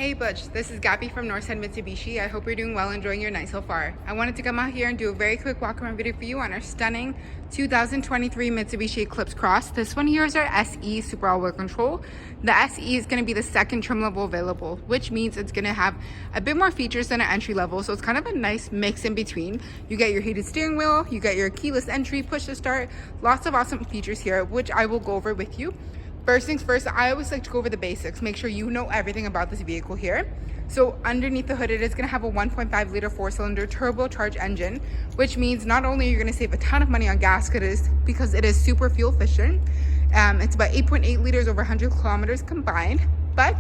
Hey Butch, this is Gabby from Northside Mitsubishi. I hope you're doing well, enjoying your night so far. I wanted to come out here and do a very quick walk around video for you on our stunning 2023 Mitsubishi Eclipse Cross. This one here is our SE Super All-Wheel Control. The SE is going to be the second trim level available, which means it's going to have a bit more features than an entry level. So it's kind of a nice mix in between. You get your heated steering wheel, you get your keyless entry, push to start, lots of awesome features here, which I will go over with you. First things first, I always like to go over the basics. Make sure you know everything about this vehicle here. So underneath the hood, it is going to have a 1.5 liter 4-cylinder turbocharged engine, which means not only are you going to save a ton of money on gas because it is super fuel efficient. It's about 8.8 liters over 100 kilometers combined, but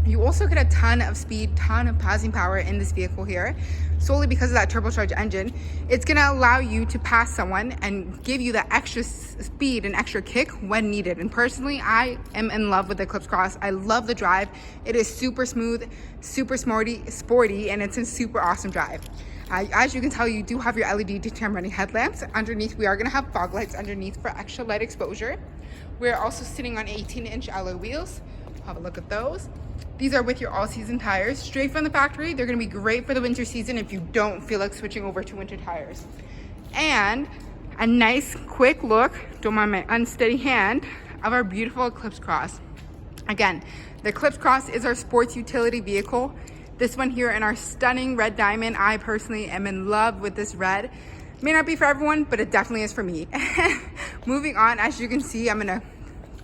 you also get a ton of speed, ton of passing power in this vehicle here, solely because of that turbocharged engine. It's gonna allow you to pass someone and give you that extra speed and extra kick when needed. And personally, I am in love with the Eclipse Cross. I love the drive. It is super smooth, super sporty, and it's a super awesome drive. As you can tell, you do have your LED daytime running headlamps. Underneath, we are gonna have fog lights underneath for extra light exposure. We're also sitting on 18-inch alloy wheels. Have a look at those. These are with your all-season tires, straight from the factory. They're going to be great for the winter season if you don't feel like switching over to winter tires. And a nice quick look, don't mind my unsteady hand, of our beautiful Eclipse Cross. Again, the Eclipse Cross is our sports utility vehicle. This one here in our stunning red diamond. I personally am in love with this red. May not be for everyone, but it definitely is for me. Moving on, as you can see, I'm going to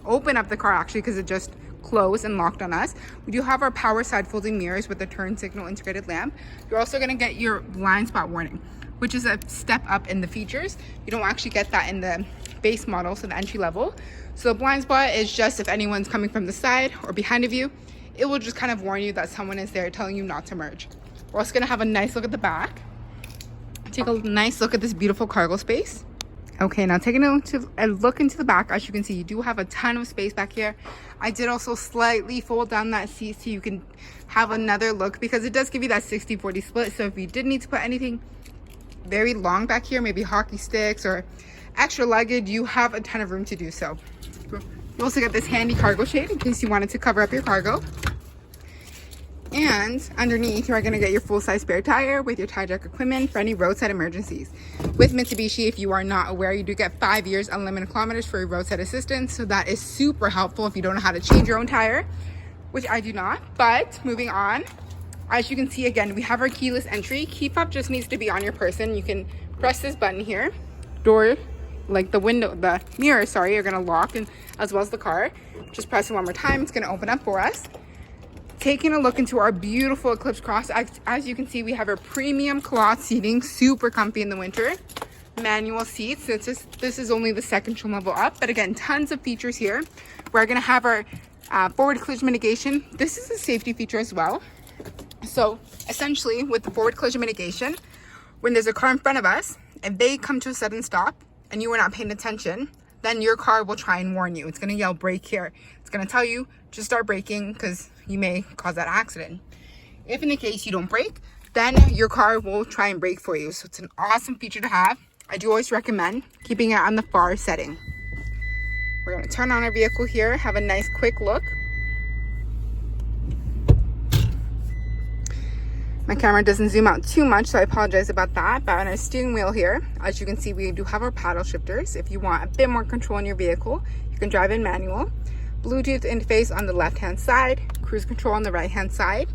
open up the car actually because it just closed and locked on us. We do have our power side folding mirrors with the turn signal integrated lamp. You're also going to get your blind spot warning, which is a step up in the features. You don't actually get that in the base model, so the entry level. So the blind spot is just if anyone's coming from the side or behind of you, it will just kind of warn you that someone is there telling you not to merge. We're also going to have a nice look at the back. Take a nice look at this beautiful cargo space. Okay, now taking a look into the back, as you can see, you do have a ton of space back here. I did also slightly fold down that seat so you can have another look because it does give you that 60-40 split. So if you did need to put anything very long back here, maybe hockey sticks or extra luggage, you have a ton of room to do so. You also get this handy cargo shade in case you wanted to cover up your cargo. And underneath, you are going to get your full-size spare tire with your tire jack equipment for any roadside emergencies. With Mitsubishi, if you are not aware, you do get 5 years unlimited kilometers for your roadside assistance. So that is super helpful if you don't know how to change your own tire, which I do not. But moving on, as you can see, again, we have our keyless entry. Key fob just needs to be on your person. You can press this button here. Door, like the mirror, sorry, are going to lock, and as well as the car. Just press it one more time. It's going to open up for us. Taking a look into our beautiful Eclipse Cross, as you can see, we have our premium cloth seating, super comfy in the winter. Manual seats. This is only the second trim level up, but again, tons of features here. We're going to have our forward collision mitigation. This is a safety feature as well. So essentially, with the forward collision mitigation, when there's a car in front of us, if they come to a sudden stop and you are not paying attention, then your car will try and warn you. It's going to yell brake here. It's going to tell you to start braking because you may cause that accident. If in the case you don't brake, then your car will try and brake for you. So it's an awesome feature to have. I do always recommend keeping it on the far setting. We're going to turn on our vehicle here, have a nice quick look. My camera doesn't zoom out too much, so I apologize about that. But on our steering wheel here, as you can see, we do have our paddle shifters. If you want a bit more control in your vehicle, you can drive in manual. Bluetooth interface on the left-hand side, cruise control on the right-hand side.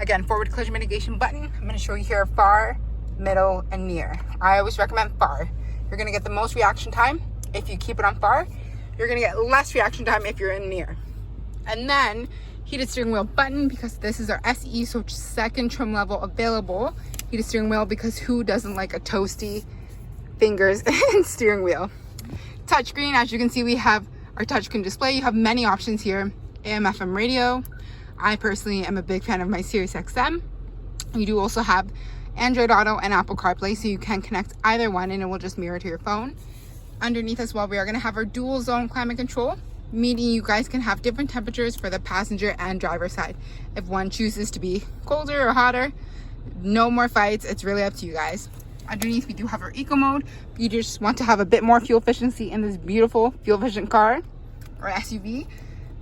Again, forward collision mitigation button. I'm going to show you here far, middle, and near. I always recommend far. You're going to get the most reaction time if you keep it on far. You're going to get less reaction time if you're in near. And then heated steering wheel button, because this is our SE, so second trim level available. Heated steering wheel, because who doesn't like a toasty fingers and steering wheel? Touchscreen, as you can see, we have our touchscreen display. You have many options here. AM, FM radio. I personally am a big fan of my Sirius XM. You do also have Android Auto and Apple CarPlay, so you can connect either one and it will just mirror to your phone. Underneath as well, we are going to have our dual zone climate control, meaning you guys can have different temperatures for the passenger and driver side. If one chooses to be colder or hotter, no more fights. It's really up to you guys. Underneath, we do have our eco mode. You just want to have a bit more fuel efficiency in this beautiful fuel efficient car or SUV.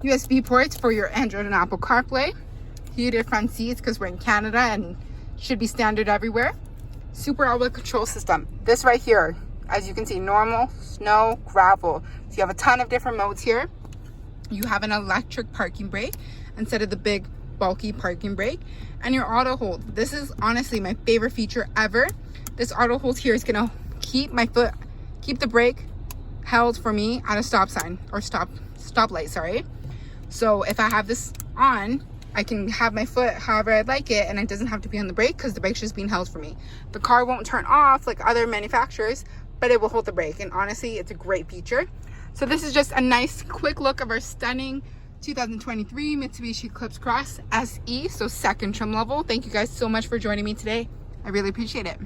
USB ports for your Android and Apple CarPlay. heated front seats because we're in Canada and should be standard everywhere. Super all-wheel control system. This right here, as you can see, normal, snow, gravel. So you have a ton of different modes here. You have an electric parking brake instead of the big bulky parking brake, and your auto hold. This is honestly my favorite feature ever. This auto hold here is gonna keep the brake held for me at a stop sign or stoplight, sorry. So if I have this on, I can have my foot however I'd like it, and it doesn't have to be on the brake because the brake's just being held for me. The car won't turn off like other manufacturers, but it will hold the brake, and honestly, it's a great feature. So this is just a nice quick look of our stunning 2023 Mitsubishi Eclipse Cross SE, so second trim level. Thank you guys so much for joining me today. I really appreciate it.